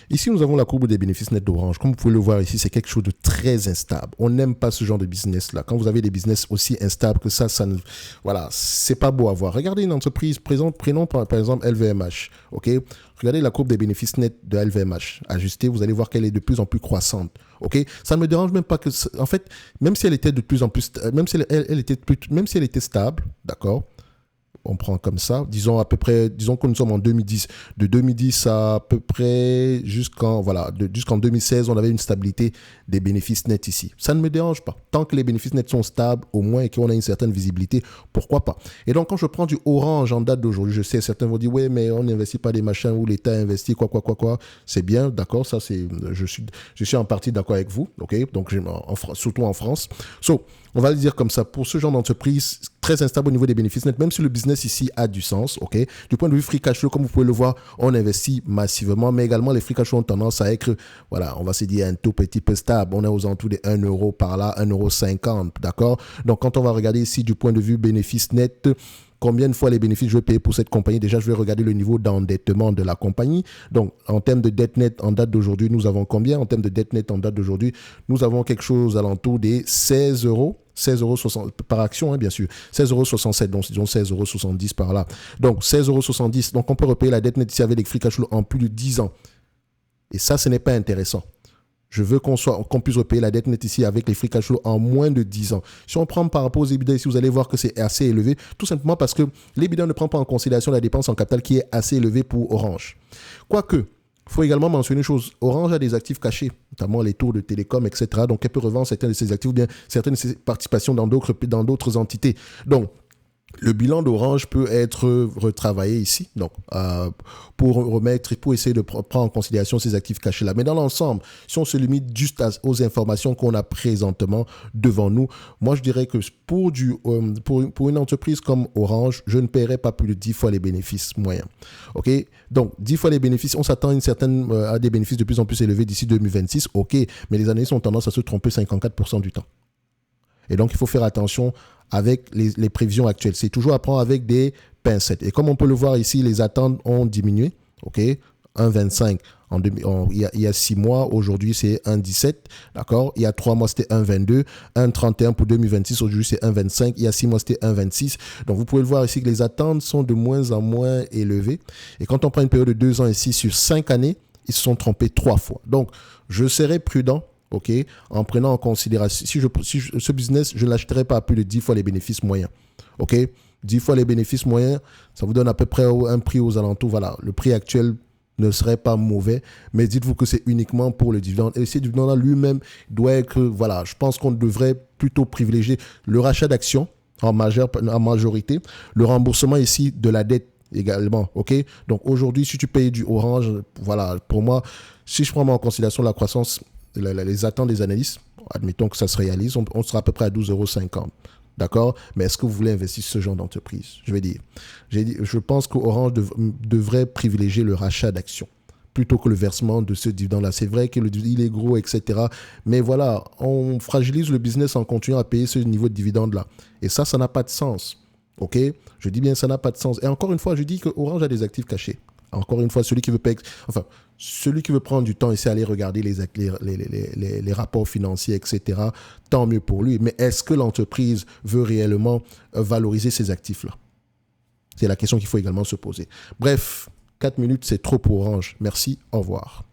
Ici, nous avons la courbe des bénéfices nets d'Orange. Comme vous pouvez le voir ici, c'est quelque chose de très instable. On n'aime pas ce genre de business-là. Quand vous avez des business aussi instables que ça ne, voilà, c'est pas beau à voir. Regardez une entreprise, prenons par exemple LVMH, ok? Regardez la courbe des bénéfices nets de LVMH. Ajustée, vous allez voir qu'elle est de plus en plus croissante, ok? Ça ne me dérange même pas que, en fait, même si elle était de plus en plus, même si elle était stable, d'accord? On prend comme ça, disons à peu près, disons que nous sommes en 2010, de 2010 à peu près jusqu'en 2016, on avait une stabilité des bénéfices nets ici. Ça ne me dérange pas. Tant que les bénéfices nets sont stables, au moins, et qu'on a une certaine visibilité, pourquoi pas. Et donc, quand je prends du Orange en date d'aujourd'hui, je sais, certains vont dire, ouais, mais on n'investit pas des machins où l'État investit, quoi. C'est bien, d'accord, ça, je suis en partie d'accord avec vous, ok, donc, surtout en France. On va le dire comme ça, pour ce genre d'entreprise, très instable au niveau des bénéfices nets, même si le business ici a du sens, ok. Du point de vue free cash flow, comme vous pouvez le voir, on investit massivement, mais également les free cash flow ont tendance à être, voilà, on va se dire un tout petit peu stable. On est aux alentours de 1 euro par là, 1,50 €, d'accord. Donc, quand on va regarder ici du point de vue bénéfice net, combien de fois les bénéfices je vais payer pour cette compagnie? Déjà, je vais regarder le niveau d'endettement de la compagnie. Donc, en termes de dette nette en date d'aujourd'hui, nous avons combien? En termes de dette nette en date d'aujourd'hui, nous avons quelque chose alentour des 16 euros. 16,60 € par action, hein, bien sûr. 16,67 €, donc disons 16,70 € par là. Donc, 16,70 €. Donc, on peut repayer la dette nette ici avec les free cash flow en plus de 10 ans. Et ça, ce n'est pas intéressant. Je veux qu'on puisse repayer la dette nette ici avec les free cash flow en moins de 10 ans. Si on prend par rapport aux EBITDA ici, vous allez voir que c'est assez élevé, tout simplement parce que l'EBITDA ne prend pas en considération la dépense en capital qui est assez élevée pour Orange. Quoique, il faut également mentionner une chose, Orange a des actifs cachés, notamment les tours de télécom, etc. Donc, elle peut revendre certains de ses actifs ou bien certaines de ses participations dans d'autres entités. Donc, le bilan d'Orange peut être retravaillé ici, donc pour essayer de prendre en considération ces actifs cachés là. Mais dans l'ensemble, si on se limite juste aux informations qu'on a présentement devant nous, moi je dirais que pour une entreprise comme Orange, je ne paierai pas plus de 10 fois les bénéfices moyens. Ok, donc 10 fois les bénéfices, on s'attend à des bénéfices de plus en plus élevés d'ici 2026. Ok, mais les analystes ont tendance à se tromper 54% du temps. Et donc, il faut faire attention avec les prévisions actuelles. C'est toujours à prendre avec des pincettes. Et comme on peut le voir ici, les attentes ont diminué. OK, 1,25 il y a 6 mois. Aujourd'hui, c'est 1,17. D'accord. Il y a 3 mois, c'était 1,22. 1,31 pour 2026. Aujourd'hui, c'est 1,25. Il y a 6 mois, c'était 1,26. Donc, vous pouvez le voir ici que les attentes sont de moins en moins élevées. Et quand on prend une période de 2 ans ici sur 5 années, ils se sont trompés 3 fois. Donc, je serai prudent. OK, en prenant en considération, ce business, je ne l'achèterai pas à plus de 10 fois les bénéfices moyens. OK, 10 fois les bénéfices moyens, ça vous donne à peu près un prix aux alentours. Voilà, le prix actuel ne serait pas mauvais, mais dites-vous que c'est uniquement pour le dividende. Et ce dividende-là lui-même doit être, voilà, je pense qu'on devrait plutôt privilégier le rachat d'actions en majorité, le remboursement ici de la dette également, ok. Donc aujourd'hui, si tu payes du Orange, voilà, pour moi, si je prends en considération la croissance, les attentes des analystes, admettons que ça se réalise, on sera à peu près à 12,50 €. D'accord? Mais est-ce que vous voulez investir ce genre d'entreprise? Je pense qu'Orange devrait privilégier le rachat d'actions plutôt que le versement de ce dividende-là. C'est vrai qu'il est gros, etc. Mais voilà, on fragilise le business en continuant à payer ce niveau de dividende-là. Et ça n'a pas de sens. OK? Je dis bien, ça n'a pas de sens. Et encore une fois, je dis que Orange a des actifs cachés. Encore une fois, celui qui veut prendre du temps et aller regarder les rapports financiers, etc., tant mieux pour lui. Mais est-ce que l'entreprise veut réellement valoriser ces actifs-là? C'est la question qu'il faut également se poser. Bref, 4 minutes, c'est trop pour Orange. Merci, au revoir.